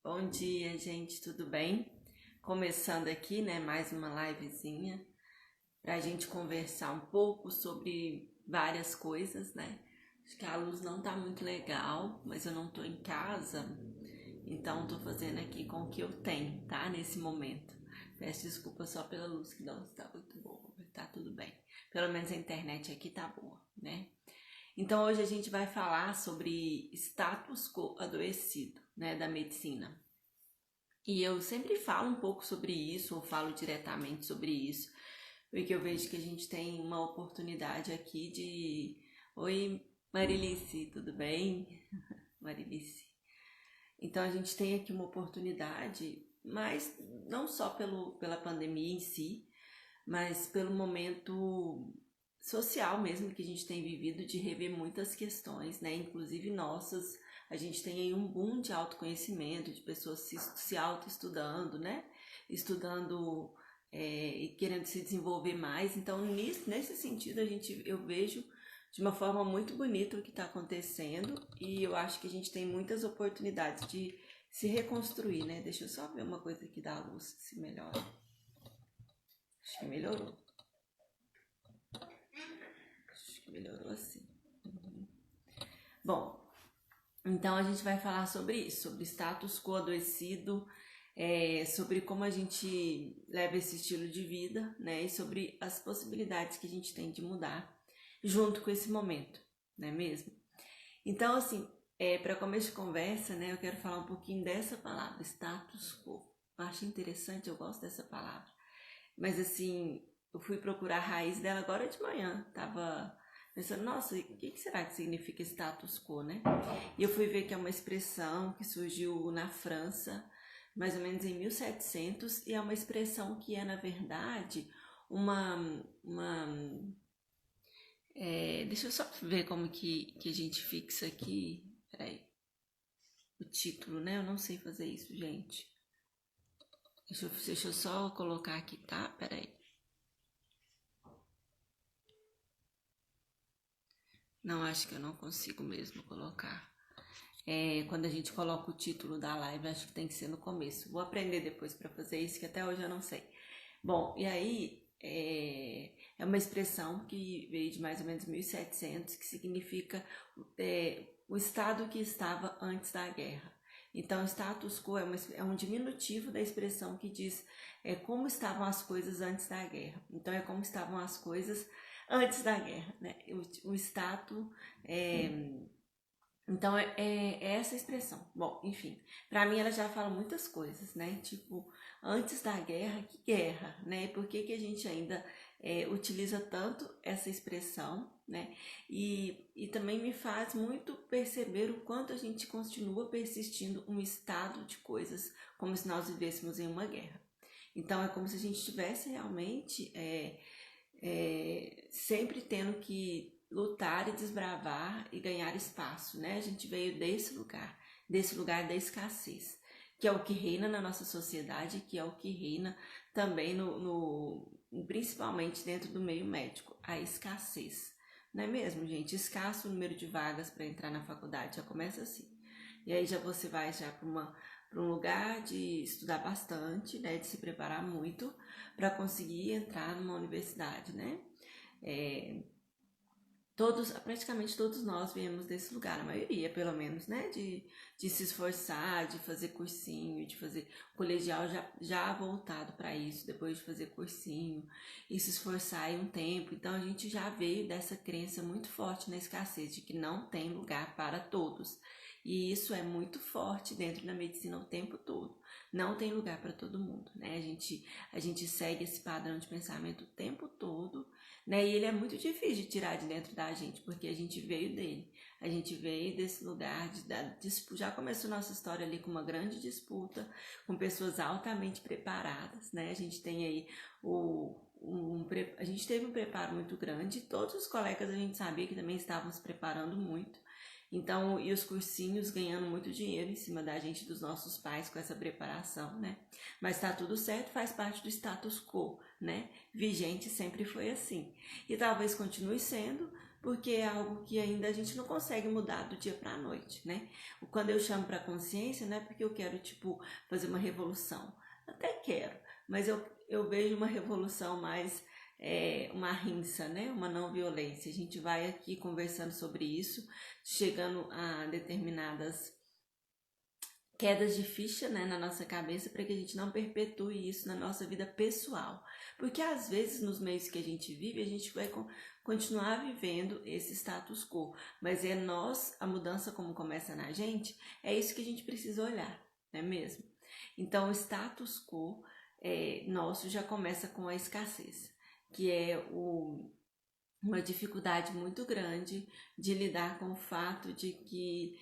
Bom dia, gente, tudo bem? Começando aqui, né, mais uma livezinha pra gente conversar um pouco sobre várias coisas, né? Acho que a luz não tá muito legal, mas eu não tô em casa, então tô fazendo aqui com o que eu tenho, tá? Nesse momento. Peço desculpa só pela luz que não está muito boa, mas tá tudo bem. Pelo menos a internet aqui tá boa, né? Então hoje a gente vai falar sobre status quo adoecido, né, da medicina. E eu sempre falo um pouco sobre isso, ou falo diretamente sobre isso, porque eu vejo que a gente tem uma oportunidade aqui de... Oi, Marilice, tudo bem? Marilice. Então a gente tem aqui uma oportunidade, mas não só pela pandemia em si, mas pelo momento social mesmo que a gente tem vivido, de rever muitas questões, né? Inclusive nossas. A gente tem aí um boom de autoconhecimento, de pessoas se auto-estudando, né? Estudando e querendo se desenvolver mais. Então, nesse sentido, eu vejo de uma forma muito bonita o que está acontecendo, e eu acho que a gente tem muitas oportunidades de se reconstruir, né? Deixa eu só ver uma coisa aqui da luz, se melhora. Acho que melhorou. Acho que melhorou assim. Bom, então a gente vai falar sobre isso, sobre status quo adoecido, sobre como a gente leva esse estilo de vida, né? E sobre as possibilidades que a gente tem de mudar junto com esse momento, não é mesmo? Então, assim, para começo de conversa, né, eu quero falar um pouquinho dessa palavra, status quo. Eu acho interessante, eu gosto dessa palavra. Mas, assim, eu fui procurar a raiz dela agora de manhã. Tava pensando, nossa, o que será que significa status quo, né? E eu fui ver que é uma expressão que surgiu na França, mais ou menos em 1700, e é uma expressão que é, na verdade, uma deixa eu só ver como que a gente fixa aqui. Peraí. O título, né? Eu não sei fazer isso, gente. Deixa eu só colocar aqui, tá? Peraí. Não, acho que eu não consigo mesmo colocar. Quando a gente coloca o título da live, acho que tem que ser no começo. Vou aprender depois para fazer isso, que até hoje eu não sei. Bom, e aí é uma expressão que veio de mais ou menos 1700, que significa o estado que estava antes da guerra. Então, status quo é um diminutivo da expressão que diz como estavam as coisas antes da guerra. Então, é como estavam as coisas antes da guerra, né? O status então, é essa expressão. Bom, enfim, para mim ela já fala muitas coisas, né? Tipo, antes da guerra, que guerra, né? Por que a gente ainda utiliza tanto essa expressão, né? E também me faz muito perceber o quanto a gente continua persistindo um estado de coisas como se nós vivêssemos em uma guerra. Então, é como se a gente estivesse realmente sempre tendo que lutar e desbravar e ganhar espaço, né? A gente veio desse lugar da escassez, que é o que reina na nossa sociedade, que é o que reina também principalmente dentro do meio médico, a escassez. Não é mesmo, gente? Escasso o número de vagas para entrar na faculdade, já começa assim. E aí você vai já para um lugar de estudar bastante, né? De se preparar muito para conseguir entrar numa universidade, né? Praticamente todos nós viemos desse lugar, a maioria, pelo menos, né? De se esforçar, de fazer cursinho, de fazer colegial já voltado para isso, depois de fazer cursinho e se esforçar aí um tempo. Então a gente já veio dessa crença muito forte na escassez, de que não tem lugar para todos. E isso é muito forte dentro da medicina o tempo todo. Não tem lugar para todo mundo, né? A gente segue esse padrão de pensamento o tempo todo, né? E ele é muito difícil de tirar de dentro da gente, porque a gente veio dele. A gente veio desse lugar já começou nossa história ali com uma grande disputa, com pessoas altamente preparadas, né? A gente tem aí a gente teve um preparo muito grande, todos os colegas a gente sabia que também estavam se preparando muito. Então, e os cursinhos ganhando muito dinheiro em cima da gente, dos nossos pais, com essa preparação, né? Mas tá tudo certo, faz parte do status quo, né? Vigente sempre foi assim. E talvez continue sendo, porque é algo que ainda a gente não consegue mudar do dia para a noite, né? Quando eu chamo para consciência, não é porque eu quero, tipo, fazer uma revolução. Até quero, mas eu vejo uma revolução mais uma rinça, né? Uma não violência. A gente vai aqui conversando sobre isso, chegando a determinadas quedas de ficha, né, na nossa cabeça, para que a gente não perpetue isso na nossa vida pessoal. Porque às vezes nos meios que a gente vive, a gente vai continuar vivendo esse status quo, mas é nós, a mudança como começa na gente, é isso que a gente precisa olhar, não é mesmo? Então o status quo nosso já começa com a escassez, que é uma dificuldade muito grande de lidar com o fato de que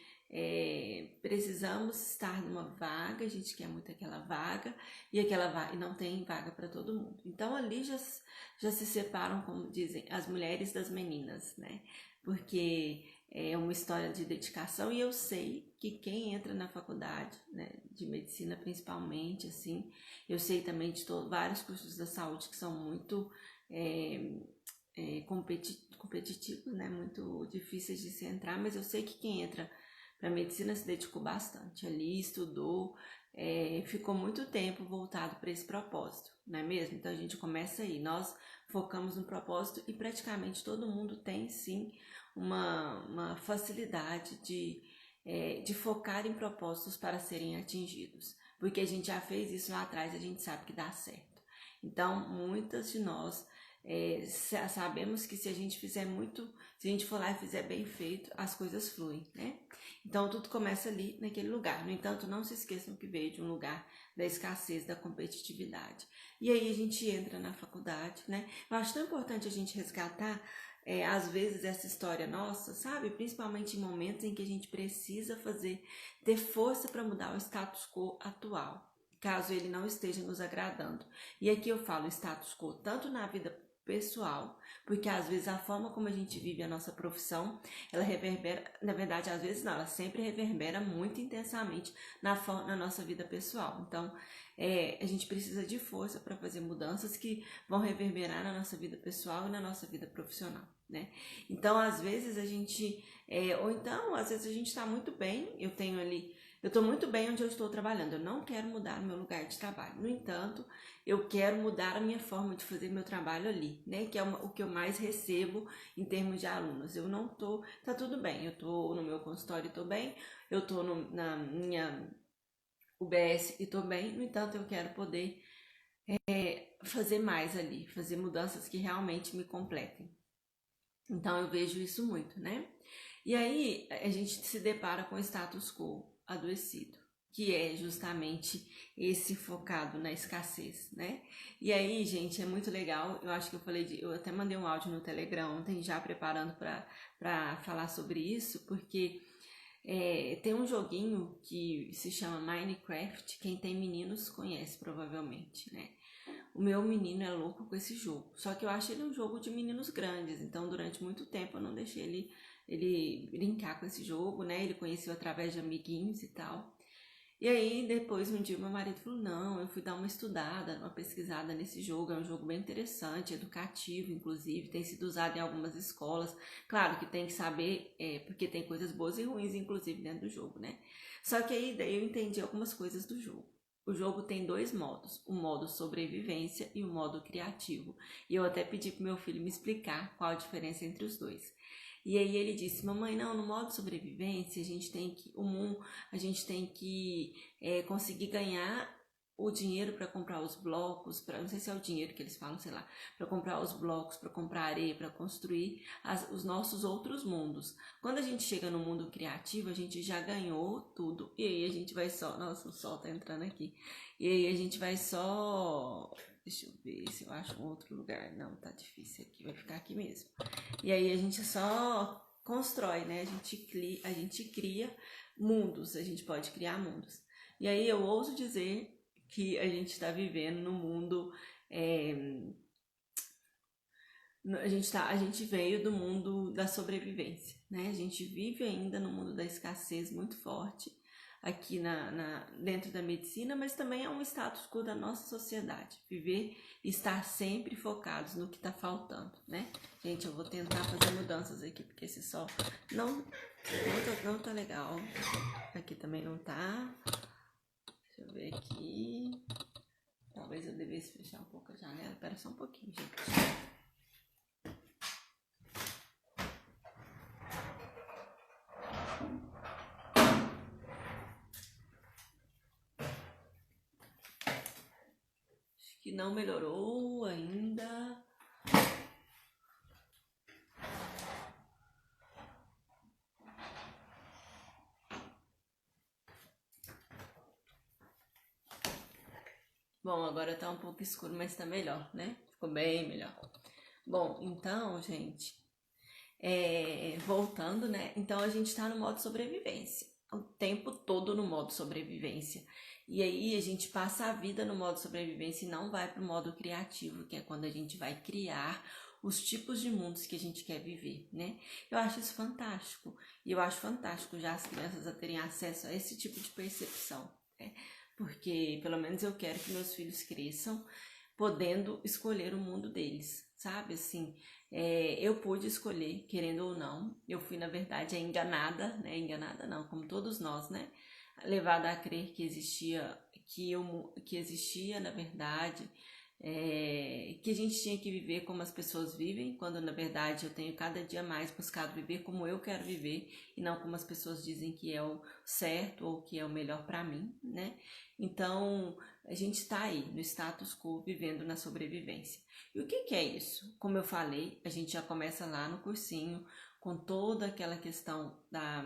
precisamos estar numa vaga, a gente quer muito aquela vaga, e aquela vaga, e não tem vaga para todo mundo. Então ali já se separam, como dizem, as mulheres das meninas, né? Porque é uma história de dedicação, e eu sei que quem entra na faculdade, né, de medicina principalmente, assim, eu sei também de vários cursos da saúde que são muito competitivos, né, muito difíceis de se entrar, mas eu sei que quem entra para medicina se dedicou bastante ali, estudou, ficou muito tempo voltado para esse propósito, não é mesmo? Então a gente começa aí, nós focamos no propósito e praticamente todo mundo tem sim uma facilidade de focar em propósitos para serem atingidos, porque a gente já fez isso lá atrás, a gente sabe que dá certo. Então muitas de nós sabemos que se a gente fizer muito, se a gente for lá e fizer bem feito, as coisas fluem, né? Então tudo começa ali naquele lugar. No entanto, não se esqueçam que veio de um lugar da escassez, da competitividade. E aí a gente entra na faculdade, né? Eu acho tão importante a gente resgatar às vezes essa história nossa, sabe? Principalmente em momentos em que a gente precisa ter força para mudar o status quo atual, caso ele não esteja nos agradando. E aqui eu falo status quo tanto na vida pessoal, porque às vezes a forma como a gente vive a nossa profissão, ela reverbera, na verdade às vezes não, ela sempre reverbera muito intensamente na nossa vida pessoal. Então a gente precisa de força para fazer mudanças que vão reverberar na nossa vida pessoal e na nossa vida profissional, né? Então às vezes a gente, ou então às vezes a gente está muito bem, eu estou muito bem onde eu estou trabalhando, eu não quero mudar o meu lugar de trabalho. No entanto, eu quero mudar a minha forma de fazer meu trabalho ali, né? Que é o que eu mais recebo em termos de alunos. Eu não tô, tá tudo bem, eu tô no meu consultório e tô bem, eu tô na minha UBS e tô bem, no entanto, eu quero poder fazer mais ali, fazer mudanças que realmente me completem. Então eu vejo isso muito, né? E aí a gente se depara com o status quo adoecido, que é justamente esse focado na escassez, né? E aí, gente, é muito legal. Eu acho que eu até mandei um áudio no Telegram ontem, já preparando para falar sobre isso, porque tem um joguinho que se chama Minecraft. Quem tem meninos conhece provavelmente, né? O meu menino é louco com esse jogo. Só que eu acho ele um jogo de meninos grandes. Então, durante muito tempo, eu não deixei ele brincar com esse jogo, né? Ele conheceu através de amiguinhos e tal. E aí, depois, um dia, meu marido falou, não, eu fui dar uma estudada, uma pesquisada nesse jogo. É um jogo bem interessante, educativo, inclusive. Tem sido usado em algumas escolas. Claro que tem que saber, porque tem coisas boas e ruins, inclusive, dentro do jogo, né? Só que aí, daí eu entendi algumas coisas do jogo. O jogo tem dois modos, o modo sobrevivência e o modo criativo. E eu até pedi pro meu filho me explicar qual a diferença entre os dois. E aí ele disse, mamãe, não, no modo sobrevivência a gente tem que conseguir ganhar o dinheiro para comprar os blocos, não sei se é o dinheiro que eles falam, sei lá, para comprar os blocos, para comprar areia, para construir os nossos outros mundos. Quando a gente chega no mundo criativo, a gente já ganhou tudo, e aí a gente vai só, nossa, o sol tá entrando aqui, e aí a gente vai só, deixa eu ver se eu acho um outro lugar, não, tá difícil aqui, vai ficar aqui mesmo. E aí a gente só constrói, né, a gente cria mundos, a gente pode criar mundos. E aí eu ouso dizer que a gente está vivendo no mundo, a gente veio do mundo da sobrevivência, né? A gente vive ainda no mundo da escassez muito forte. aqui dentro da medicina, mas também é um status quo da nossa sociedade. Viver e estar sempre focados no que está faltando, né? Gente, eu vou tentar fazer mudanças aqui, porque esse sol não tá legal. Aqui também não tá. Deixa eu ver aqui. Talvez eu devesse fechar um pouco a janela. Espera só um pouquinho, gente. Que não melhorou ainda. Bom, agora tá um pouco escuro, mas tá melhor, né? Ficou bem melhor. Bom, então, gente, voltando, né? Então a gente tá no modo sobrevivência. O tempo todo no modo sobrevivência. E aí a gente passa a vida no modo sobrevivência e não vai pro modo criativo, que é quando a gente vai criar os tipos de mundos que a gente quer viver, né? Eu acho isso fantástico. E eu acho fantástico já as crianças a terem acesso a esse tipo de percepção, né? Porque pelo menos eu quero que meus filhos cresçam podendo escolher o mundo deles, sabe? Assim, eu pude escolher, querendo ou não. Eu fui, na verdade, enganada, né? Enganada não, como todos nós, né? Levada a crer que existia, que existia, na verdade, que a gente tinha que viver como as pessoas vivem, quando na verdade eu tenho cada dia mais buscado viver como eu quero viver e não como as pessoas dizem que é o certo ou que é o melhor para mim, né? Então a gente tá aí no status quo, vivendo na sobrevivência. E o que é isso? Como eu falei, a gente já começa lá no cursinho com toda aquela questão da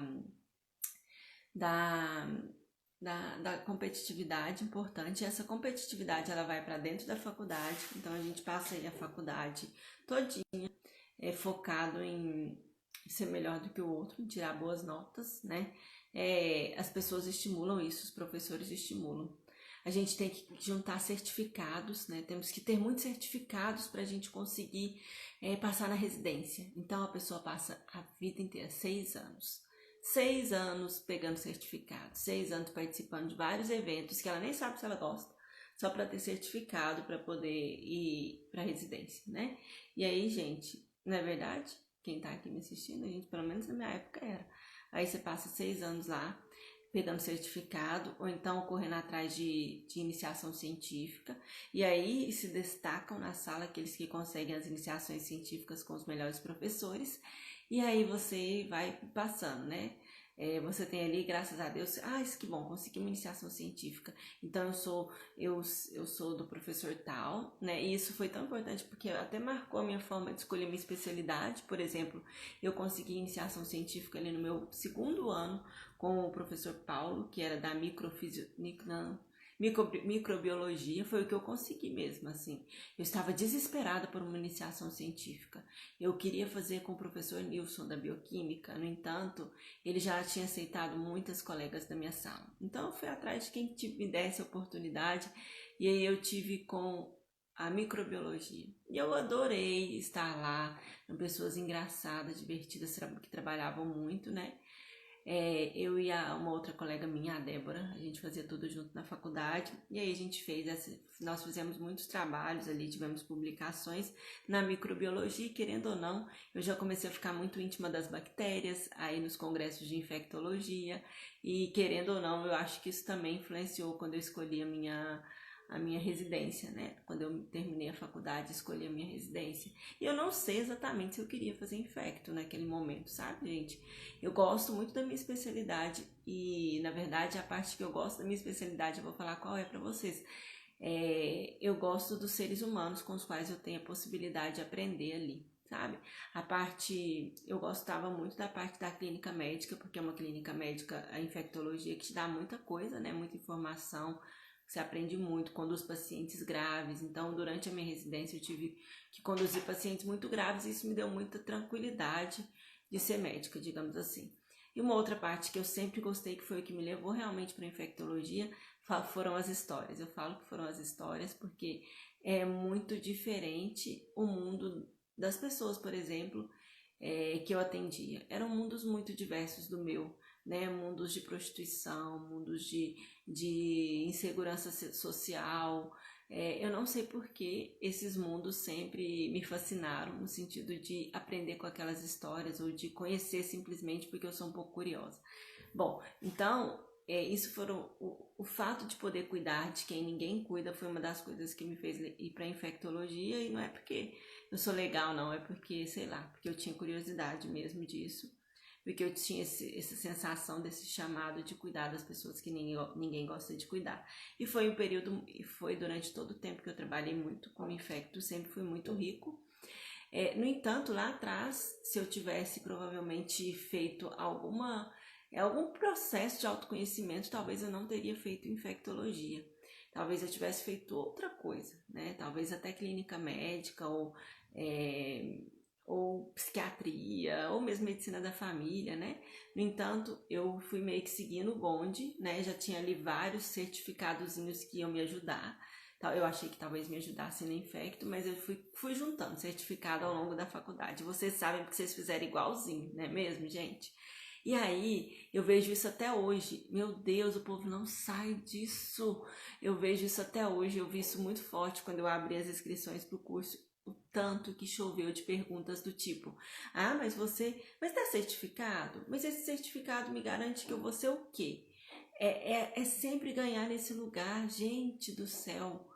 da competitividade importante. E essa competitividade ela vai para dentro da faculdade, então a gente passa aí a faculdade todinha focado em ser melhor do que o outro, em tirar boas notas, né? As pessoas estimulam isso, os professores estimulam. A gente tem que juntar certificados, né? Temos que ter muitos certificados para a gente conseguir passar na residência. Então a pessoa passa a vida inteira, 6 anos. 6 anos pegando certificado, 6 anos participando de vários eventos que ela nem sabe se ela gosta, só para ter certificado para poder ir para residência, né? E aí, gente, não é verdade? Quem tá aqui me assistindo, a gente, pelo menos na minha época era. Aí você passa 6 anos lá pegando certificado, ou então correndo atrás de iniciação científica, e aí se destacam na sala aqueles que conseguem as iniciações científicas com os melhores professores, e aí você vai passando, né? Você tem ali, graças a Deus, isso que bom, consegui uma iniciação científica. Então eu sou do professor tal, né? E isso foi tão importante porque até marcou a minha forma de escolher minha especialidade. Por exemplo, eu consegui iniciação científica ali no meu 2º ano com o professor Paulo, que era da microbiologia. Foi o que eu consegui mesmo, assim. Eu estava desesperada por uma iniciação científica. Eu queria fazer com o professor Nilson da bioquímica, no entanto, ele já tinha aceitado muitas colegas da minha sala. Então eu fui atrás de quem me desse a oportunidade, e aí eu tive com a microbiologia. E eu adorei estar lá, com pessoas engraçadas, divertidas, que trabalhavam muito, né? Eu e uma outra colega minha, a Débora, a gente fazia tudo junto na faculdade, e aí a gente nós fizemos muitos trabalhos ali, tivemos publicações na microbiologia, e querendo ou não, eu já comecei a ficar muito íntima das bactérias, aí nos congressos de infectologia, e querendo ou não, eu acho que isso também influenciou quando eu escolhi a minha residência, né? Quando eu terminei a faculdade, escolhi a minha residência. E eu não sei exatamente se eu queria fazer infecto naquele momento, sabe, gente? Eu gosto muito da minha especialidade e, na verdade, a parte que eu gosto da minha especialidade, eu vou falar qual é para vocês. Eu gosto dos seres humanos com os quais eu tenho a possibilidade de aprender ali, sabe? Eu gostava muito da parte da clínica médica, porque é uma clínica médica, a infectologia, que te dá muita coisa, né? Muita informação. Você aprende muito, conduz pacientes graves. Então, durante a minha residência, eu tive que conduzir pacientes muito graves e isso me deu muita tranquilidade de ser médica, digamos assim. E uma outra parte que eu sempre gostei, que foi o que me levou realmente para a infectologia, foram as histórias. Eu falo que foram as histórias porque é muito diferente o mundo das pessoas, por exemplo, que eu atendia. Eram mundos muito diversos do meu, né? Mundos de prostituição, mundos de insegurança social. Eu não sei por que esses mundos sempre me fascinaram, no sentido de aprender com aquelas histórias ou de conhecer simplesmente porque eu sou um pouco curiosa. Bom, então, isso foram o fato de poder cuidar de quem ninguém cuida foi uma das coisas que me fez ir para infectologia, e não é porque eu sou legal, não, é porque, sei lá, porque eu tinha curiosidade mesmo disso, porque eu tinha essa sensação desse chamado de cuidar das pessoas que ninguém gosta de cuidar. E foi um período, foi durante todo o tempo que eu trabalhei muito com infecto, sempre fui muito rico. No entanto, lá atrás, se eu tivesse provavelmente feito algum processo de autoconhecimento, talvez eu não teria feito infectologia. Talvez eu tivesse feito outra coisa, né? Talvez até clínica médica ou psiquiatria, ou mesmo medicina da família, né? No entanto, eu fui meio que seguindo o bonde, né? Já tinha ali vários certificadozinhos que iam me ajudar. Eu achei que talvez me ajudasse no infecto, mas eu fui juntando certificado ao longo da faculdade. Vocês sabem que vocês fizeram igualzinho, não é mesmo, gente? E aí, eu vejo isso até hoje. Meu Deus, o povo não sai disso. Eu vejo isso até hoje. Eu vi isso muito forte quando eu abri as inscrições para o curso. O tanto que choveu de perguntas do tipo: ah, mas tá certificado? Mas esse certificado me garante que eu vou ser o quê? É sempre ganhar nesse lugar, gente do céu.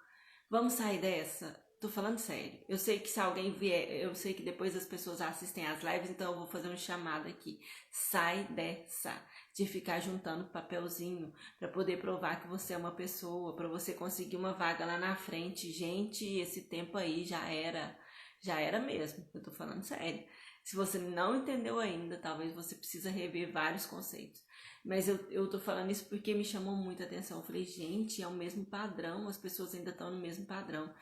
Vamos sair dessa? Tô falando sério. Eu sei que se alguém vier, eu sei que depois as pessoas assistem às lives, então eu vou fazer um chamado aqui. Sai dessa de ficar juntando papelzinho para poder provar que você é uma pessoa, para você conseguir uma vaga lá na frente. Gente, esse tempo aí já era mesmo. Eu tô falando sério. Se você não entendeu ainda, talvez você precisa rever vários conceitos. Mas eu tô falando isso porque me chamou muita atenção. Eu falei, gente, é o mesmo padrão, as pessoas ainda estão no mesmo padrão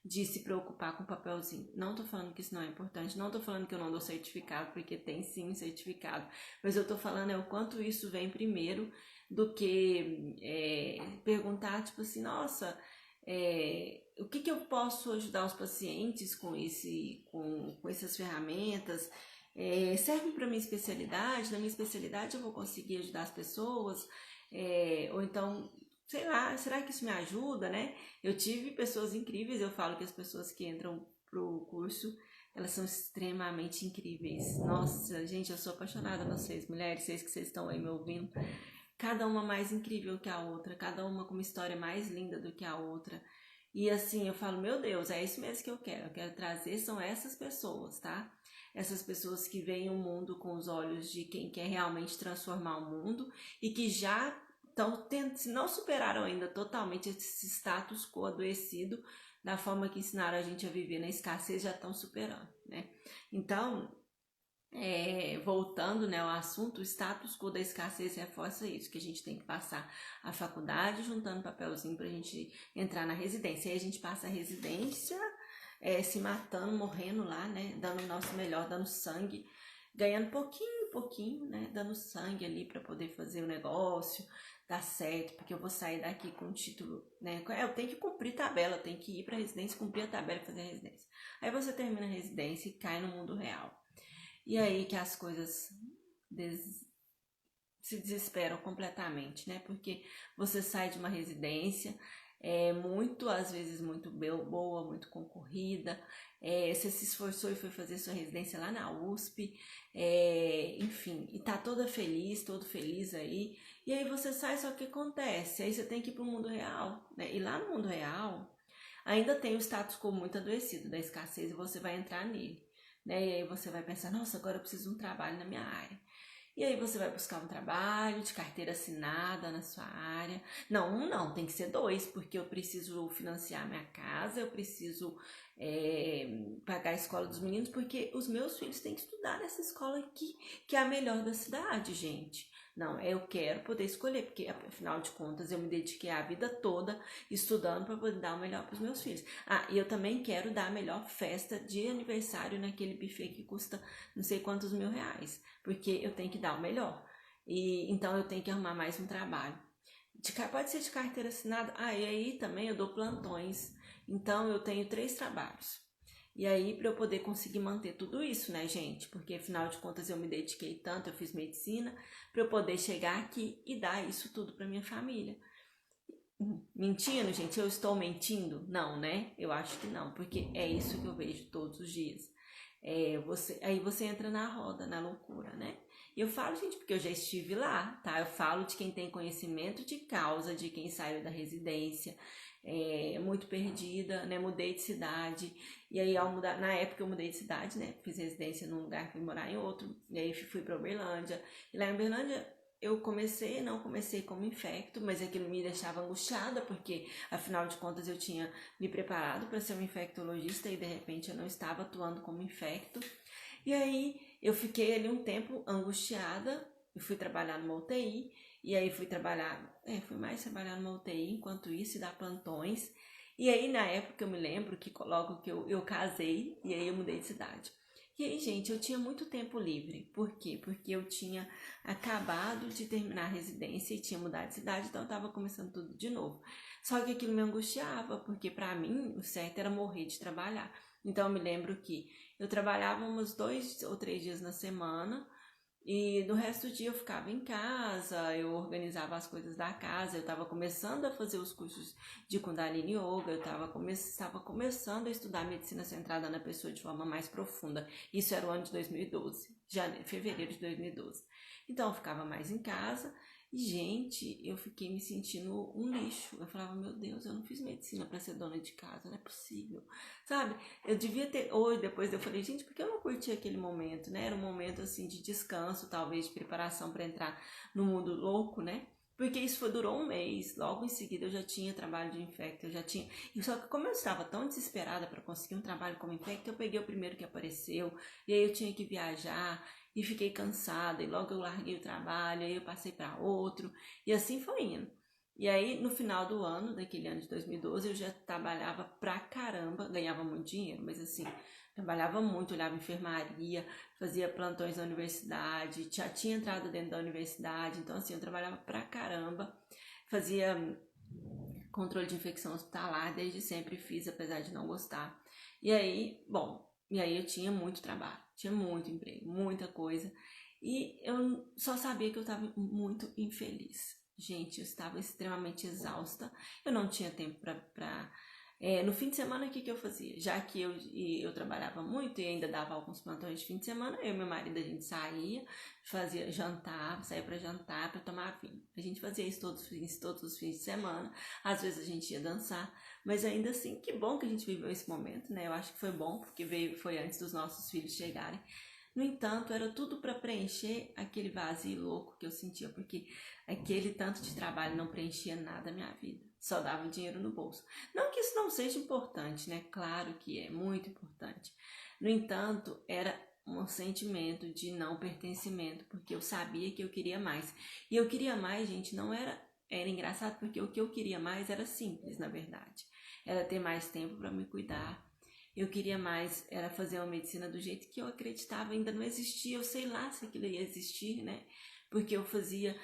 de se preocupar com o papelzinho. Não tô falando que isso não é importante, não tô falando que eu não dou certificado, porque tem sim certificado, mas eu tô falando o quanto isso vem primeiro do que perguntar, tipo assim, nossa, o que eu posso ajudar os pacientes com essas ferramentas? Serve para minha especialidade? Na minha especialidade eu vou conseguir ajudar as pessoas? Ou então, sei lá, será que isso me ajuda, né? Eu tive pessoas incríveis, eu falo que as pessoas que entram pro curso, elas são extremamente incríveis. Nossa, gente, eu sou apaixonada por vocês, mulheres, vocês que vocês estão aí me ouvindo. Cada uma mais incrível que a outra, cada uma com uma história mais linda do que a outra. E assim, eu falo, meu Deus, é isso mesmo que eu quero trazer, são essas pessoas, tá? Essas pessoas que veem o mundo com os olhos de quem quer realmente transformar o mundo e que já estão, se não superaram ainda totalmente esse status quo adoecido, da forma que ensinaram a gente a viver na escassez, já estão superando, né? Então, voltando, né, ao assunto, o status quo da escassez reforça isso, que a gente tem que passar a faculdade juntando papelzinho pra gente entrar na residência. Aí a gente passa a residência se matando, morrendo lá, né, dando o nosso melhor, dando sangue, ganhando pouquinho, né, dando sangue ali para poder fazer o negócio dar certo, porque eu vou sair daqui com o título, né, eu tenho que cumprir tabela, eu tenho que ir pra residência, cumprir a tabela e fazer a residência. Aí você termina a residência e cai no mundo real. E aí que as coisas se desesperam completamente, né? Porque você sai de uma residência às vezes muito boa, muito concorrida, você se esforçou e foi fazer sua residência lá na USP, enfim, e tá todo feliz aí, e aí você sai, só que acontece, aí você tem que ir pro mundo real, né? E lá no mundo real ainda tem o status quo muito adoecido da escassez e você vai entrar nele, né? E aí você vai pensar, nossa, agora eu preciso de um trabalho na minha área. E aí você vai buscar um trabalho de carteira assinada na sua área. Não, tem que ser 2, porque eu preciso financiar minha casa, eu preciso pagar a escola dos meninos, porque os meus filhos têm que estudar nessa escola aqui, que é a melhor da cidade, gente. Não, eu quero poder escolher, porque afinal de contas eu me dediquei a vida toda estudando para poder dar o melhor para os meus filhos. E eu também quero dar a melhor festa de aniversário naquele buffet que custa não sei quantos R$1.000, porque eu tenho que dar o melhor. E então eu tenho que arrumar mais um trabalho. Pode ser de carteira assinada. E aí também eu dou plantões. Então eu tenho 3 trabalhos. E aí, para eu poder conseguir manter tudo isso, né, gente? Porque afinal de contas eu me dediquei tanto, eu fiz medicina, para eu poder chegar aqui e dar isso tudo para minha família. Mentindo, gente? Eu estou mentindo? Não, né? Eu acho que não, porque é isso que eu vejo todos os dias. Aí você entra na roda, na loucura, né? E eu falo, gente, porque eu já estive lá, tá? Eu falo de quem tem conhecimento de causa, de quem saiu da residência, muito perdida, né? Mudei de cidade, e aí ao mudar, na época eu mudei de cidade, né? Fiz residência num lugar, fui morar em outro, e aí fui pra Uberlândia, e lá em Uberlândia eu não comecei como infecto, mas aquilo me deixava angustiada, porque afinal de contas eu tinha me preparado para ser um infectologista e de repente eu não estava atuando como infecto. E aí eu fiquei ali um tempo angustiada, e fui trabalhar numa UTI, e aí fui mais trabalhar numa UTI enquanto isso e dar plantões. E aí na época eu me lembro que logo que eu casei, e aí eu mudei de cidade. E aí, gente, eu tinha muito tempo livre. Por quê? Porque eu tinha acabado de terminar a residência e tinha mudado de cidade, então eu tava começando tudo de novo. Só que aquilo me angustiava, porque para mim o certo era morrer de trabalhar. Então eu me lembro que eu trabalhava uns 2 ou 3 dias na semana, e no resto do dia eu ficava em casa, eu organizava as coisas da casa, eu estava começando a fazer os cursos de Kundalini Yoga, eu estava começando a estudar medicina centrada na pessoa de forma mais profunda. Isso era o ano de 2012, fevereiro de 2012. Então eu ficava mais em casa e, gente, eu fiquei me sentindo um lixo. Eu falava, meu Deus, eu não fiz medicina para ser dona de casa, não é possível, sabe? Eu devia ter, hoje, depois eu falei, gente, por que eu não curti aquele momento, né? Era um momento, assim, de descanso, talvez, de preparação para entrar no mundo louco, né? Porque isso durou um mês, logo em seguida eu já tinha trabalho de infecto, eu já tinha... Só que como eu estava tão desesperada para conseguir um trabalho como infecto, eu peguei o primeiro que apareceu, e aí eu tinha que viajar, e fiquei cansada, e logo eu larguei o trabalho, aí eu passei para outro, e assim foi indo. E aí, no final do ano, daquele ano de 2012, eu já trabalhava pra caramba, ganhava muito dinheiro, mas assim, trabalhava muito, olhava enfermaria, fazia plantões na universidade, já tinha entrado dentro da universidade, então assim, eu trabalhava pra caramba, fazia controle de infecção hospitalar, desde sempre fiz, apesar de não gostar. E aí eu tinha muito trabalho, tinha muito emprego, muita coisa, e eu só sabia que eu estava muito infeliz. Gente, eu estava extremamente exausta, eu não tinha tempo no fim de semana, o que eu fazia? Já que eu trabalhava muito e ainda dava alguns plantões de fim de semana, eu e meu marido, a gente saía, fazia jantar, saía para jantar, para tomar vinho. A gente fazia isso todos os fins de semana, às vezes a gente ia dançar, mas ainda assim, que bom que a gente viveu esse momento, né? Eu acho que foi bom, porque foi antes dos nossos filhos chegarem. No entanto, era tudo para preencher aquele vazio louco que eu sentia, porque aquele tanto de trabalho não preenchia nada da minha vida, só dava dinheiro no bolso. Não que isso não seja importante, né? Claro que é muito importante. No entanto, era um sentimento de não pertencimento, porque eu sabia que eu queria mais. E eu queria mais, gente, não era engraçado, porque o que eu queria mais era simples, na verdade. Era ter mais tempo para me cuidar. Eu queria mais, era fazer uma medicina do jeito que eu acreditava, ainda não existia, eu sei lá se aquilo ia existir, né? Porque eu fazia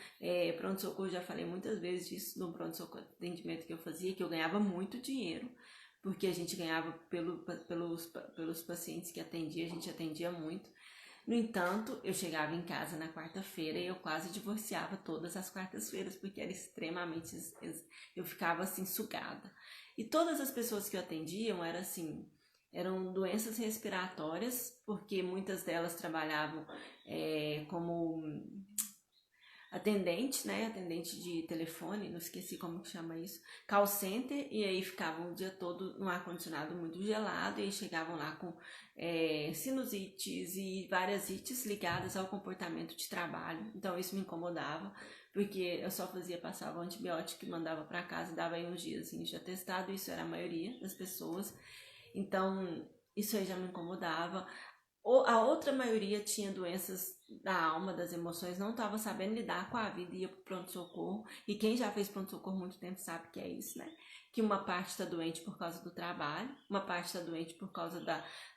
pronto-socorro, já falei muitas vezes disso, no pronto-socorro, atendimento que eu fazia, que eu ganhava muito dinheiro, porque a gente ganhava pelos pacientes que atendia, a gente atendia muito. No entanto, eu chegava em casa na quarta-feira e eu quase divorciava todas as quartas-feiras, porque era extremamente... Eu ficava assim, sugada. E todas as pessoas que eu atendiam eram doenças respiratórias, porque muitas delas trabalhavam como atendente, né? Atendente de telefone, não esqueci como que chama isso, call center, e aí ficavam o dia todo no ar-condicionado muito gelado, e aí chegavam lá com sinusites e várias ites ligadas ao comportamento de trabalho. Então isso me incomodava, porque eu só passava o antibiótico e mandava para casa, dava aí uns dias assim, de atestado, isso era a maioria das pessoas. Então isso aí já me incomodava. A outra maioria tinha doenças da alma, das emoções, não estava sabendo lidar com a vida e ia para o pronto-socorro. E quem já fez pronto-socorro há muito tempo sabe que é isso, né? Que uma parte está doente por causa do trabalho, uma parte está doente por causa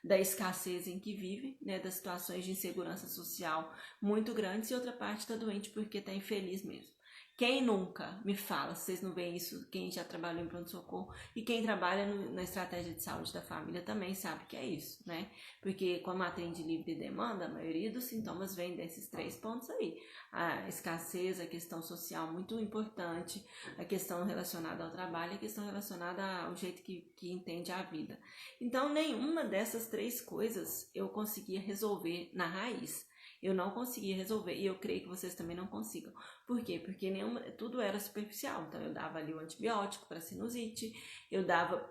da escassez em que vive, né? Das situações de insegurança social muito grandes, e outra parte está doente porque está infeliz mesmo. Quem nunca me fala, vocês não veem isso, quem já trabalhou em pronto-socorro e quem trabalha na estratégia de saúde da família também sabe que é isso, né? Porque como atende livre demanda, a maioria dos sintomas vem desses 3 pontos aí. A escassez, a questão social muito importante, a questão relacionada ao trabalho, a questão relacionada ao jeito que entende a vida. Então, nenhuma dessas 3 coisas eu conseguia resolver na raiz. Eu não conseguia resolver e eu creio que vocês também não consigam. Por quê? Porque tudo era superficial. Então eu dava ali o antibiótico para sinusite,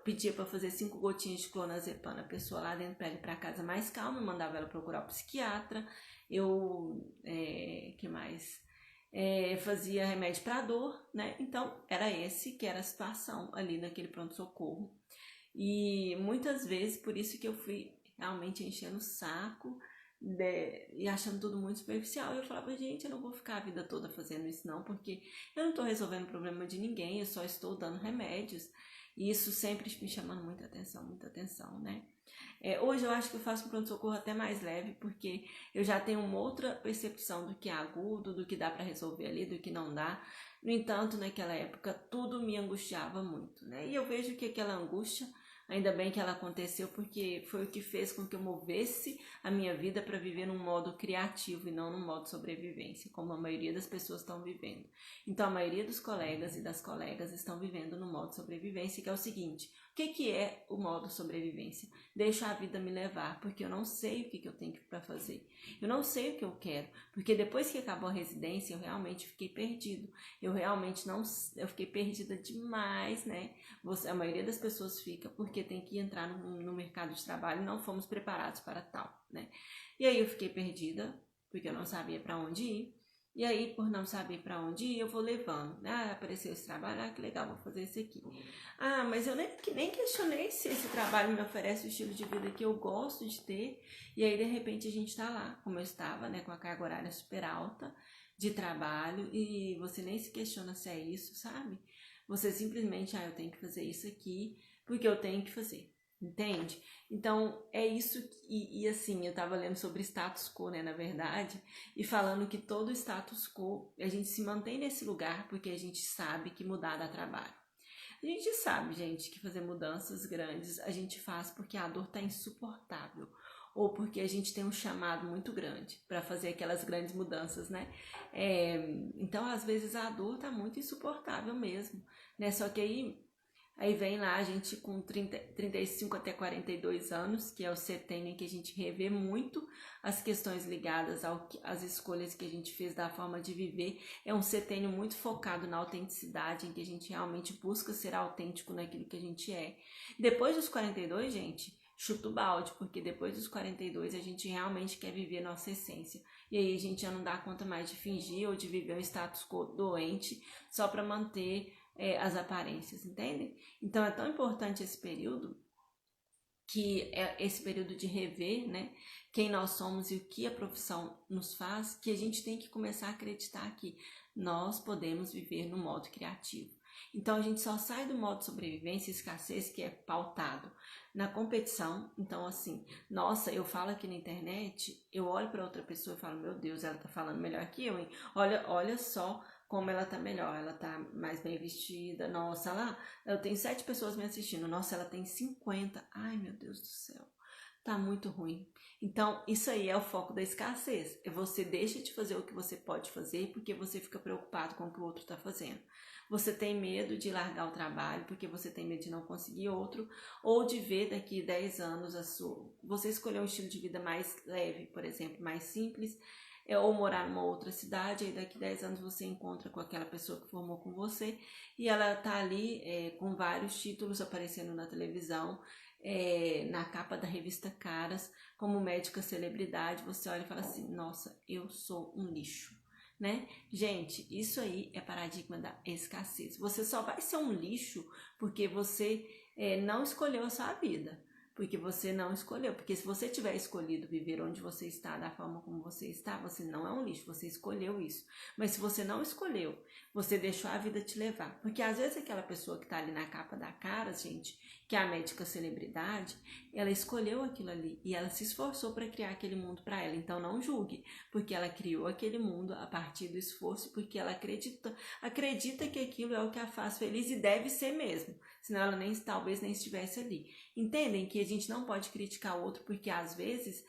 pedia para fazer 5 gotinhas de clonazepam na pessoa lá dentro para ir para casa mais calma, mandava ela procurar o psiquiatra. Que mais? Fazia remédio para dor, né? Então era esse que era a situação ali naquele pronto-socorro. E muitas vezes, por isso que eu fui realmente enchendo o saco e achando tudo muito superficial. Eu falava, gente, eu não vou ficar a vida toda fazendo isso não, porque eu não estou resolvendo o problema de ninguém, eu só estou dando remédios. E isso sempre me chamando muita atenção, né? Hoje eu acho que eu faço um pronto-socorro até mais leve, porque eu já tenho uma outra percepção do que é agudo, do que dá para resolver ali, do que não dá. No entanto, naquela época, tudo me angustiava muito, né? E eu vejo que aquela angústia, ainda bem que ela aconteceu, porque foi o que fez com que eu movesse a minha vida para viver num modo criativo e não num modo sobrevivência, como a maioria das pessoas estão vivendo. Então, a maioria dos colegas e das colegas estão vivendo no modo sobrevivência, que é o seguinte: o que é o modo sobrevivência? Deixa a vida me levar, porque eu não sei o que eu tenho para fazer. Eu não sei o que eu quero, porque depois que acabou a residência, eu realmente fiquei perdido. Eu fiquei perdida demais, né? A maioria das pessoas fica porque tem que entrar no mercado de trabalho e não fomos preparados para tal, né? E aí eu fiquei perdida, porque eu não sabia para onde ir. E aí, por não saber para onde ir, eu vou levando. Apareceu esse trabalho, que legal, vou fazer esse aqui. Mas eu nem questionei se esse trabalho me oferece o estilo de vida que eu gosto de ter. E aí, de repente, a gente tá lá, como eu estava, né, com a carga horária super alta de trabalho, e você nem se questiona se é isso, sabe? Você simplesmente, eu tenho que fazer isso aqui, porque eu tenho que fazer. Entende? Então, é isso e assim, eu tava lendo sobre status quo, né, na verdade, e falando que todo status quo, a gente se mantém nesse lugar porque a gente sabe que mudar dá trabalho. A gente sabe, gente, que fazer mudanças grandes a gente faz porque a dor tá insuportável, ou porque a gente tem um chamado muito grande para fazer aquelas grandes mudanças, né? Então, às vezes, a dor tá muito insuportável mesmo, né? Só que aí vem lá a gente com 35 até 42 anos, que é o setênio em que a gente revê muito as questões ligadas às escolhas que a gente fez da forma de viver. É um setênio muito focado na autenticidade, em que a gente realmente busca ser autêntico naquilo que a gente é. Depois dos 42, gente, chuta o balde, porque depois dos 42 a gente realmente quer viver nossa essência. E aí a gente já não dá conta mais de fingir ou de viver um status quo doente só para manter as aparências, entendem? Então é tão importante esse período, que é esse período de rever, né, quem nós somos e o que a profissão nos faz, que a gente tem que começar a acreditar que nós podemos viver no modo criativo. Então a gente só sai do modo sobrevivência e escassez, que é pautado na competição. Então assim, nossa, eu falo aqui na internet, eu olho para outra pessoa e falo, meu Deus, ela tá falando melhor que eu, hein? Olha só como ela tá melhor, ela tá mais bem vestida, nossa, lá, eu tenho 7 pessoas me assistindo, nossa, ela tem 50, ai meu Deus do céu, tá muito ruim. Então, isso aí é o foco da escassez, você deixa de fazer o que você pode fazer porque você fica preocupado com o que o outro tá fazendo. Você tem medo de largar o trabalho porque você tem medo de não conseguir outro, ou de ver daqui 10 anos você escolher um estilo de vida mais leve, por exemplo, mais simples, ou morar numa outra cidade, aí daqui 10 anos você encontra com aquela pessoa que formou com você e ela tá ali com vários títulos aparecendo na televisão, na capa da revista Caras, como médica celebridade. Você olha e fala assim, nossa, eu sou um lixo, né? Gente, isso aí é paradigma da escassez. Você só vai ser um lixo porque você não escolheu a sua vida. porque você não escolheu. Porque se você tiver escolhido viver onde você está, da forma como você está, você não é um lixo, você escolheu isso. Mas se você não escolheu, você deixou a vida te levar. Porque às vezes aquela pessoa que tá ali na capa da cara, gente, que é a médica celebridade, ela escolheu aquilo ali e ela se esforçou para criar aquele mundo para ela. Então não julgue, porque ela criou aquele mundo a partir do esforço, porque ela acredita que aquilo é o que a faz feliz e deve ser mesmo. Senão ela talvez nem estivesse ali. Entendem que a gente não pode criticar o outro, porque às vezes,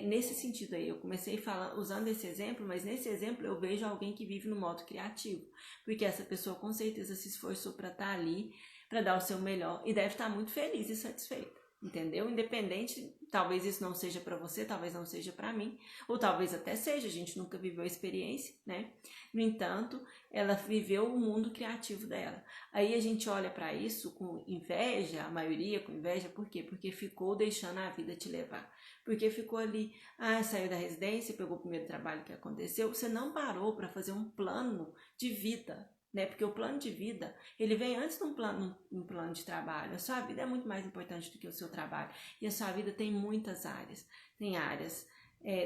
nesse sentido aí, eu comecei usando esse exemplo, mas nesse exemplo eu vejo alguém que vive no modo criativo, porque essa pessoa com certeza se esforçou para estar ali, para dar o seu melhor e deve estar muito feliz e satisfeita. Entendeu? Independente, talvez isso não seja para você, talvez não seja para mim, ou talvez até seja, a gente nunca viveu a experiência, né? No entanto, ela viveu o mundo criativo dela. Aí a gente olha para isso com inveja, a maioria com inveja, por quê? Porque ficou deixando a vida te levar. Porque ficou ali, saiu da residência, pegou o primeiro trabalho que aconteceu, você não parou para fazer um plano de vida, né? Porque o plano de vida, ele vem antes de um plano de trabalho. A sua vida é muito mais importante do que o seu trabalho. E a sua vida tem muitas áreas. Tem áreas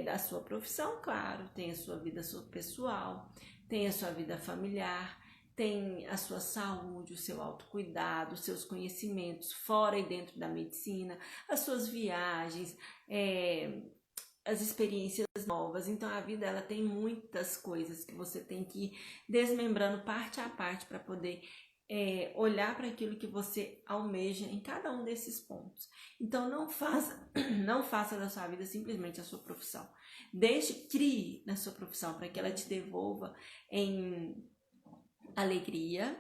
da sua profissão, claro, tem a sua vida pessoal, tem a sua vida familiar, tem a sua saúde, o seu autocuidado, os seus conhecimentos fora e dentro da medicina, as suas viagens, as experiências novas. Então a vida ela tem muitas coisas que você tem que ir desmembrando parte a parte para poder olhar para aquilo que você almeja em cada um desses pontos. Então não faça da sua vida simplesmente a sua profissão. Crie na sua profissão para que ela te devolva em alegria,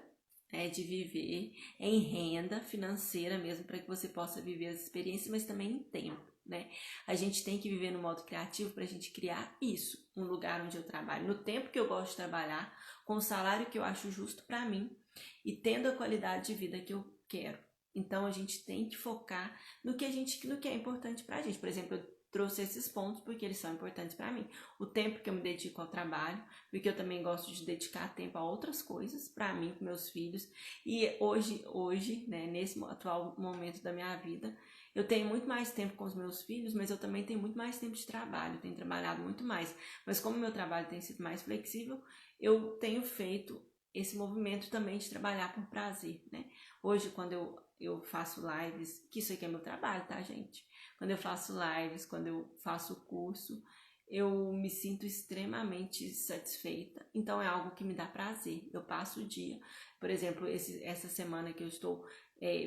de viver, em renda financeira mesmo, para que você possa viver as experiências, mas também em tempo. Né? A gente tem que viver no modo criativo para a gente criar isso, um lugar onde eu trabalho, no tempo que eu gosto de trabalhar, com o salário que eu acho justo para mim e tendo a qualidade de vida que eu quero. Então a gente tem que focar no que é importante para a gente. Por exemplo, eu trouxe esses pontos porque eles são importantes para mim. O tempo que eu me dedico ao trabalho, porque eu também gosto de dedicar tempo a outras coisas, para mim, para meus filhos. E hoje, né, nesse atual momento da minha vida, eu tenho muito mais tempo com os meus filhos, mas eu também tenho muito mais tempo de trabalho, tenho trabalhado muito mais. Mas como meu trabalho tem sido mais flexível, eu tenho feito esse movimento também de trabalhar por prazer, né? Hoje, quando eu faço lives, que isso aqui é meu trabalho, tá, gente? Quando eu faço lives, quando eu faço curso, eu me sinto extremamente satisfeita. Então, é algo que me dá prazer. Eu passo o dia, por exemplo, essa semana que eu estou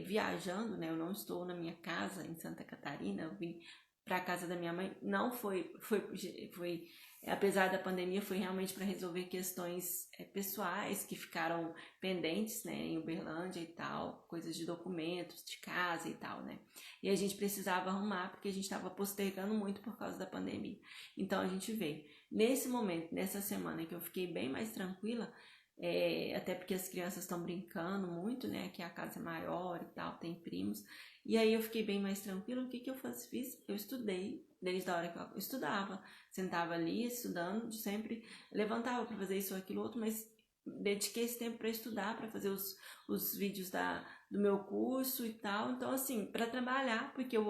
viajando, né? Eu não estou na minha casa em Santa Catarina, eu vim para a casa da minha mãe. Não foi apesar da pandemia, foi realmente para resolver questões pessoais que ficaram pendentes, né, em Uberlândia e tal, coisas de documentos, de casa e tal, né, e a gente precisava arrumar porque a gente estava postergando muito por causa da pandemia. Então a gente veio. Nesse momento, nessa semana que eu fiquei bem mais tranquila, até porque as crianças estão brincando muito, né, que a casa é maior e tal, tem primos, e aí eu fiquei bem mais tranquila. O que eu fiz? Eu estudei, desde a hora que eu estudava, sentava ali estudando, sempre levantava para fazer isso ou aquilo outro, mas dediquei esse tempo para estudar, para fazer os vídeos do meu curso e tal. Então assim, para trabalhar, porque eu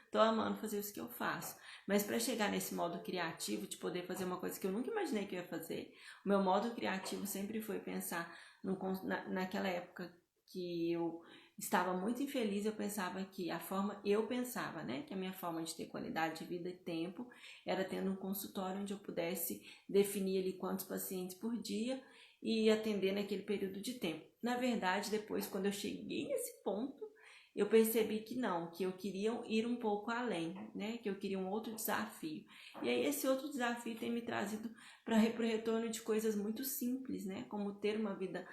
tô amando fazer isso que eu faço. Mas para chegar nesse modo criativo, de poder fazer uma coisa que eu nunca imaginei que eu ia fazer, o meu modo criativo sempre foi pensar naquela época que eu estava muito infeliz, eu pensava, né, que a minha forma de ter qualidade de vida e tempo era tendo um consultório onde eu pudesse definir ali quantos pacientes por dia e atender naquele período de tempo. Na verdade, depois, quando eu cheguei nesse ponto, eu percebi que não, que eu queria ir um pouco além, né, que eu queria um outro desafio. E aí esse outro desafio tem me trazido para o retorno de coisas muito simples, né, como ter uma vida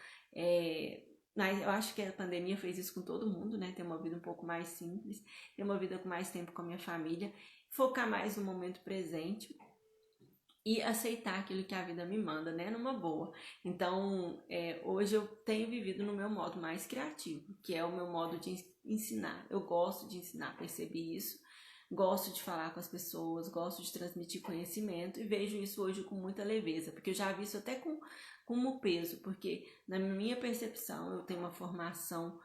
mas eu acho que a pandemia fez isso com todo mundo, né? Ter uma vida um pouco mais simples, ter uma vida com mais tempo com a minha família, focar mais no momento presente e aceitar aquilo que a vida me manda, né? Numa boa. Então, hoje eu tenho vivido no meu modo mais criativo, que é o meu modo de ensinar. Eu gosto de ensinar, percebi isso. Gosto de falar com as pessoas, gosto de transmitir conhecimento e vejo isso hoje com muita leveza, porque eu já vi isso até com como peso, porque na minha percepção eu tenho uma formação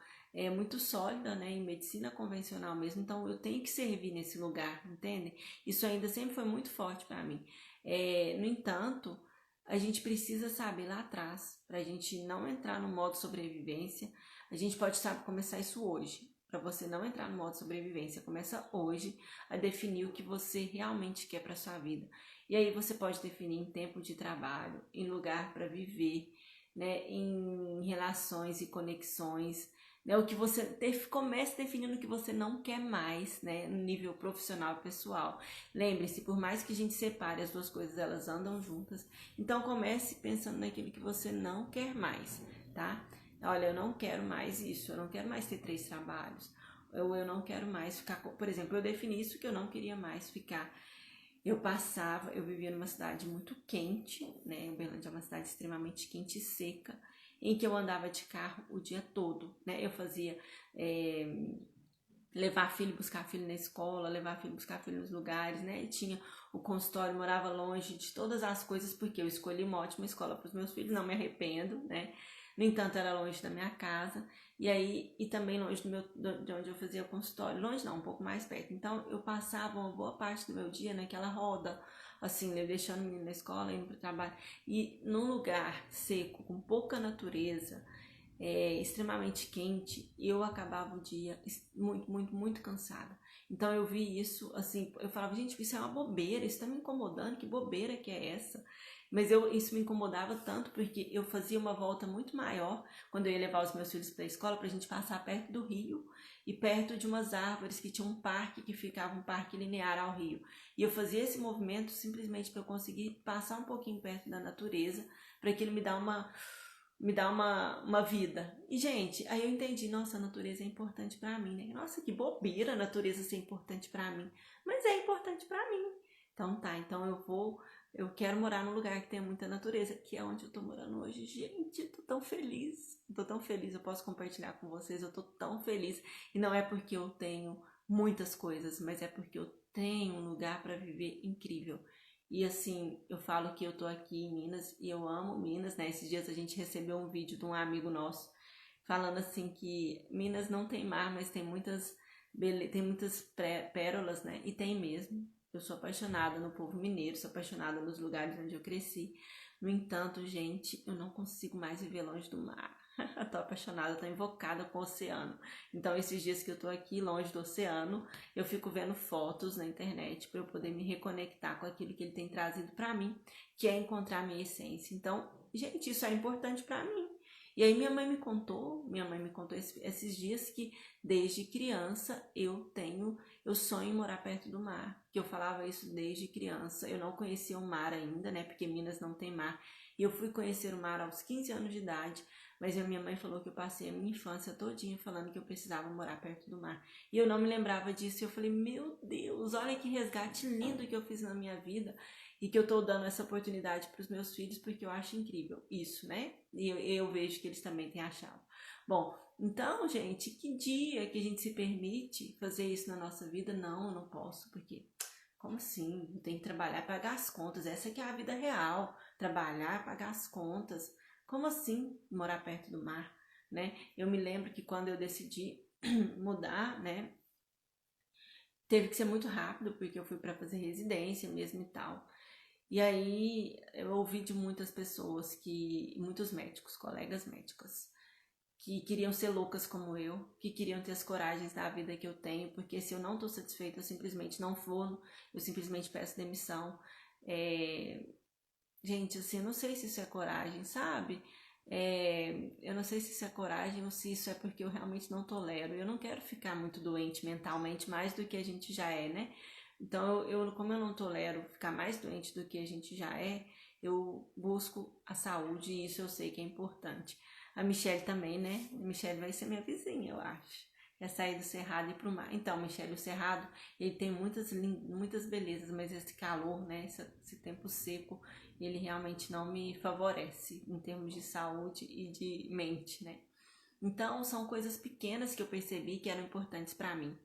muito sólida, né, em medicina convencional mesmo, então eu tenho que servir nesse lugar, entende? Isso ainda sempre foi muito forte para mim. No entanto, a gente precisa saber lá atrás, para a gente não entrar no modo sobrevivência. A gente pode, sabe, começar isso hoje. Para você não entrar no modo sobrevivência, começa hoje a definir o que você realmente quer para sua vida. E aí você pode definir em tempo de trabalho, em lugar para viver, né, em relações e conexões, né, o que você comece definindo o que você não quer mais, né, no nível profissional e pessoal. Lembre-se, por mais que a gente separe as duas coisas, elas andam juntas. Então comece pensando naquilo que você não quer mais, tá? Olha, eu não quero mais isso, eu não quero mais ter 3 trabalhos. Eu não quero mais ficar, por exemplo, eu defini isso que eu não queria mais ficar. Eu vivia numa cidade muito quente, né? Uberlândia é uma cidade extremamente quente e seca, em que eu andava de carro o dia todo, né? Eu fazia levar filho, buscar filho na escola, levar filho, buscar filho nos lugares, né? E tinha o consultório, morava longe de todas as coisas, porque eu escolhi uma ótima escola para os meus filhos, não me arrependo, né? No entanto, era longe da minha casa, e também longe de onde eu fazia o consultório. Longe não, um pouco mais perto. Então, eu passava uma boa parte do meu dia naquela roda, assim, né, deixando o menino na escola, indo para o trabalho. E num lugar seco, com pouca natureza, extremamente quente, eu acabava o dia muito, muito, muito cansada. Então eu vi isso, assim, eu falava, gente, isso é uma bobeira, isso tá me incomodando, que bobeira que é essa? Mas isso me incomodava tanto porque eu fazia uma volta muito maior quando eu ia levar os meus filhos para a escola, pra gente passar perto do rio e perto de umas árvores que tinha um parque que ficava um parque linear ao rio. E eu fazia esse movimento simplesmente para eu conseguir passar um pouquinho perto da natureza, para aquilo me dá uma vida. E, gente, aí eu entendi, nossa, a natureza é importante pra mim, né? Nossa, que bobeira a natureza ser importante pra mim. Mas é importante pra mim. Então tá, então eu quero morar num lugar que tenha muita natureza, que é onde eu tô morando hoje. Gente, eu tô tão feliz. Eu tô tão feliz, eu posso compartilhar com vocês, eu tô tão feliz. E não é porque eu tenho muitas coisas, mas é porque eu tenho um lugar pra viver incrível. E assim, eu falo que eu tô aqui em Minas e eu amo Minas, né? Esses dias a gente recebeu um vídeo de um amigo nosso falando assim que Minas não tem mar, mas tem tem muitas pérolas, né? E tem mesmo. Eu sou apaixonada no povo mineiro, sou apaixonada nos lugares onde eu cresci. No entanto, gente, eu não consigo mais viver longe do mar. Eu tô apaixonada, tô invocada com o oceano. Então, esses dias que eu tô aqui longe do oceano, eu fico vendo fotos na internet para eu poder me reconectar com aquilo que ele tem trazido para mim, que é encontrar a minha essência. Então, gente, isso é importante para mim. E aí minha mãe me contou esses dias que desde criança eu sonho em morar perto do mar. Que eu falava isso desde criança. Eu não conhecia o mar ainda, né? Porque Minas não tem mar. E eu fui conhecer o mar aos 15 anos de idade. Mas a minha mãe falou que eu passei a minha infância todinha falando que eu precisava morar perto do mar. E eu não me lembrava disso. E eu falei, meu Deus, olha que resgate lindo que eu fiz na minha vida. E que eu tô dando essa oportunidade para os meus filhos, porque eu acho incrível isso, né? E eu vejo que eles também têm achado. Bom, então, gente, que dia que a gente se permite fazer isso na nossa vida? Não, eu não posso, porque como assim? Eu tenho que trabalhar e pagar as contas. Essa que é a vida real. Trabalhar, pagar as contas. Como assim morar perto do mar, né? Eu me lembro que quando eu decidi mudar, né? Teve que ser muito rápido, porque eu fui para fazer residência mesmo e tal. E aí eu ouvi de muitas pessoas muitos médicos, colegas médicos, que queriam ser loucas como eu, que queriam ter as coragens da vida que eu tenho, porque se eu não estou satisfeita, eu simplesmente não vou, eu simplesmente peço demissão. Gente, assim, eu não sei se isso é coragem, sabe? Eu não sei se isso é coragem ou se isso é porque eu realmente não tolero. Eu não quero ficar muito doente mentalmente, mais do que a gente já é, né? Então, como eu não tolero ficar mais doente do que a gente já é, eu busco a saúde e isso eu sei que é importante. A Michelle também, né? A Michelle vai ser minha vizinha, eu acho. É sair do Cerrado e ir pro mar. Então, Michelle, o Cerrado, ele tem muitas belezas, mas esse calor, né? Esse tempo seco, ele realmente não me favorece em termos de saúde e de mente, né? Então, são coisas pequenas que eu percebi que eram importantes para mim.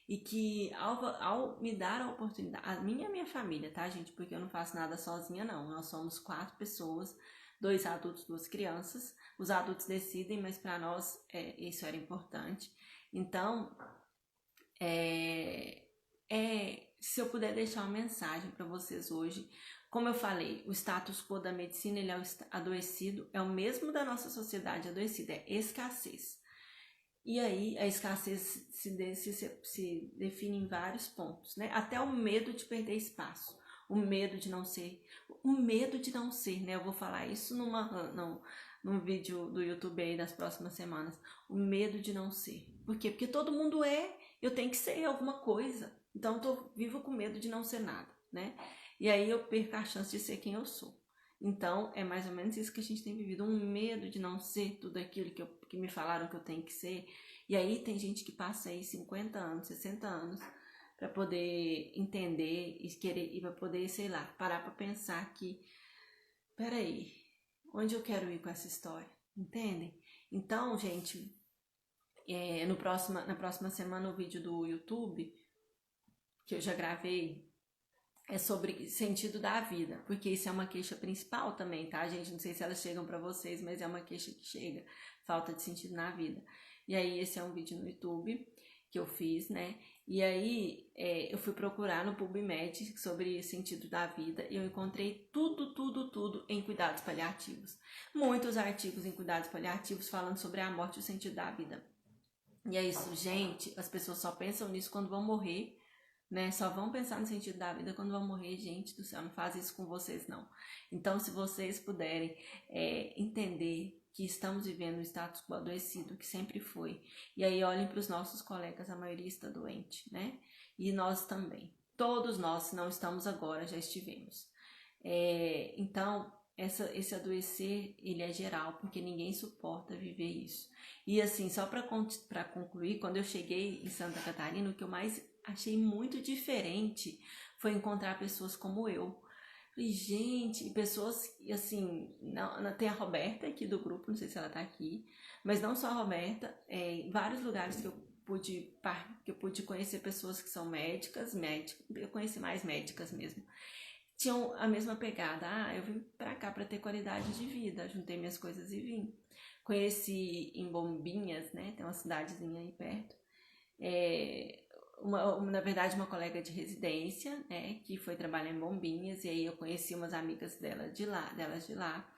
E que ao me dar a oportunidade, a minha família, tá, gente? Porque eu não faço nada sozinha, não. Nós somos 4 pessoas, 2 adultos, 2 crianças. Os adultos decidem, mas para nós isso era importante. Então, se eu puder deixar uma mensagem para vocês hoje, como eu falei, o status quo da medicina, ele é adoecido, é o mesmo da nossa sociedade adoecida, é escassez. E aí a escassez se define em vários pontos, né? Até o medo de perder espaço, o medo de não ser, né? Eu vou falar isso num vídeo do YouTube aí das próximas semanas. O medo de não ser. Por quê? Porque todo mundo eu tenho que ser alguma coisa. Então eu tô vivo com medo de não ser nada, né? E aí eu perco a chance de ser quem eu sou. Então, é mais ou menos isso que a gente tem vivido, um medo de não ser tudo aquilo que me falaram que eu tenho que ser. E aí tem gente que passa aí 50 anos, 60 anos para poder entender e querer, e para poder, sei lá, parar para pensar que, peraí, onde eu quero ir com essa história? Entendem? Então, gente, na próxima semana o vídeo do YouTube, que eu já gravei, é sobre sentido da vida, porque isso é uma queixa principal também, tá, gente? Não sei se elas chegam pra vocês, mas é uma queixa que chega, falta de sentido na vida. E aí, esse é um vídeo no YouTube que eu fiz, né? E aí, eu fui procurar no PubMed sobre sentido da vida e eu encontrei tudo em cuidados paliativos. Muitos artigos em cuidados paliativos falando sobre a morte e o sentido da vida. E é isso, gente, as pessoas só pensam nisso quando vão morrer, né? Só vão pensar no sentido da vida quando vão morrer. Gente do céu, não faz isso com vocês não. Então, se vocês puderem entender que estamos vivendo um status quo adoecido, que sempre foi, e aí olhem para os nossos colegas, a maioria está doente, né? E nós também, todos nós, se não estamos agora, já estivemos. Então, esse adoecer, ele é geral, porque ninguém suporta viver isso. E assim, só para concluir, quando eu cheguei em Santa Catarina, o que eu mais achei muito diferente foi encontrar pessoas como eu. Falei, gente, pessoas, assim, tem a Roberta aqui do grupo, não sei se ela tá aqui, mas não só a Roberta, em vários lugares que eu pude conhecer pessoas que são médicas, eu conheci mais médicas mesmo, tinham a mesma pegada. Eu vim pra cá pra ter qualidade de vida, juntei minhas coisas e vim. Conheci em Bombinhas, né, tem uma cidadezinha aí perto, na verdade uma colega de residência, né, que foi trabalhar em Bombinhas, e aí eu conheci umas amigas delas de lá,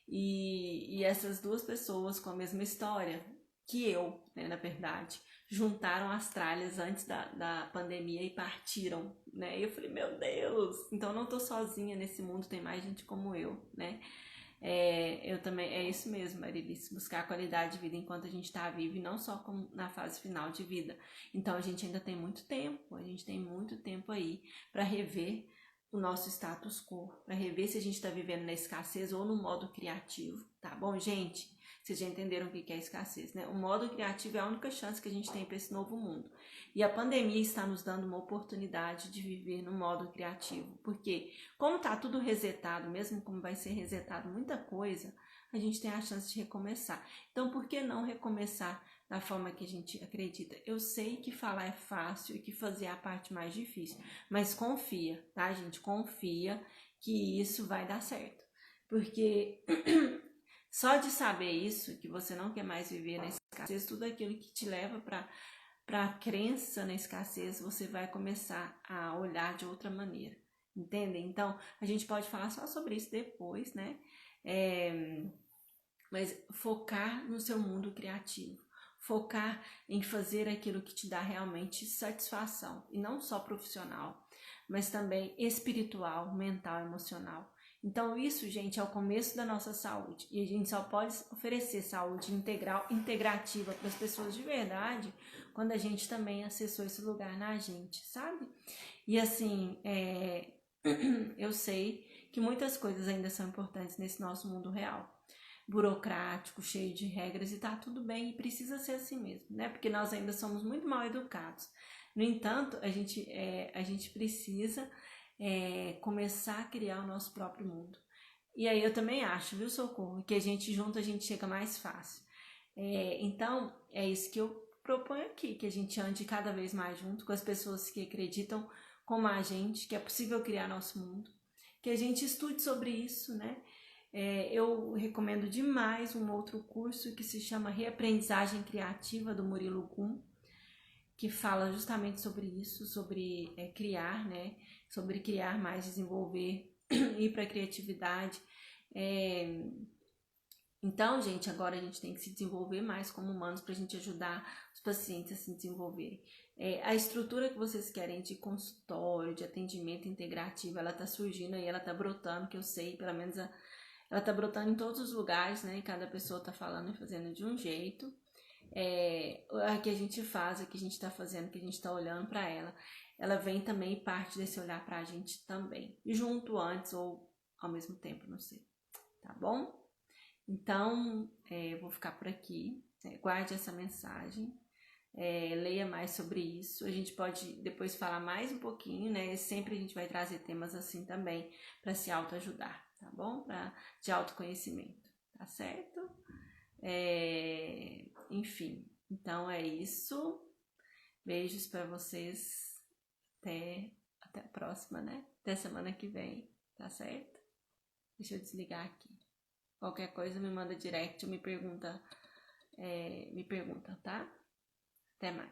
e essas duas pessoas com a mesma história que eu, né, na verdade, juntaram as tralhas antes da pandemia e partiram, né, e eu falei, meu Deus, então eu não tô sozinha nesse mundo, tem mais gente como eu, né. Eu também, é isso mesmo, Marilice, buscar a qualidade de vida enquanto a gente está vivo e não só na fase final de vida. Então a gente ainda tem muito tempo, aí para rever o nosso status quo, para rever se a gente está vivendo na escassez ou no modo criativo, tá bom, gente? Vocês já entenderam o que é escassez, né? O modo criativo é a única chance que a gente tem para esse novo mundo. E a pandemia está nos dando uma oportunidade de viver no modo criativo. Porque, como está tudo resetado, mesmo como vai ser resetado muita coisa, a gente tem a chance de recomeçar. Então, por que não recomeçar da forma que a gente acredita? Eu sei que falar é fácil e que fazer é a parte mais difícil. Mas confia, tá, gente? Confia que isso vai dar certo. Porque só de saber isso, que você não quer mais viver na escassez, tudo aquilo que te leva para a crença na escassez, você vai começar a olhar de outra maneira, entendem? Então, a gente pode falar só sobre isso depois, né? Mas focar no seu mundo criativo, focar em fazer aquilo que te dá realmente satisfação, e não só profissional, mas também espiritual, mental, emocional. Então isso, gente, é o começo da nossa saúde, e a gente só pode oferecer saúde integrativa para as pessoas de verdade quando a gente também acessou esse lugar na gente, sabe? E assim, eu sei que muitas coisas ainda são importantes nesse nosso mundo real, burocrático, cheio de regras, e tá tudo bem, e precisa ser assim mesmo, né? Porque nós ainda somos muito mal educados. No entanto, a gente precisa começar a criar o nosso próprio mundo. E aí eu também acho, viu, Socorro, que a gente chega mais fácil. Então, é isso que eu proponho aqui, que a gente ande cada vez mais junto com as pessoas que acreditam como a gente, que é possível criar nosso mundo, que a gente estude sobre isso, né? Eu recomendo demais um outro curso que se chama Reaprendizagem Criativa, do Murilo Gun, que fala justamente sobre isso, sobre criar, né? Sobre criar mais, desenvolver, ir para a criatividade. Então, gente, agora a gente tem que se desenvolver mais como humanos para a gente ajudar os pacientes a se desenvolverem. A estrutura que vocês querem de consultório, de atendimento integrativo, ela tá surgindo aí, ela tá brotando, que eu sei, pelo menos ela tá brotando em todos os lugares, né? E cada pessoa tá falando e fazendo de um jeito. A que a gente faz, a que a gente tá fazendo, que a gente tá olhando para ela vem também parte desse olhar pra gente também. Junto antes ou ao mesmo tempo, não sei. Tá bom? Então, eu vou ficar por aqui. Guarde essa mensagem. Leia mais sobre isso. A gente pode depois falar mais um pouquinho, né? Sempre a gente vai trazer temas assim também para se autoajudar, tá bom? De autoconhecimento, tá certo? Enfim, então é isso. Beijos para vocês. Até a próxima, né? Até semana que vem, tá certo? Deixa eu desligar aqui. Qualquer coisa me manda direct ou me pergunta, tá? Até mais.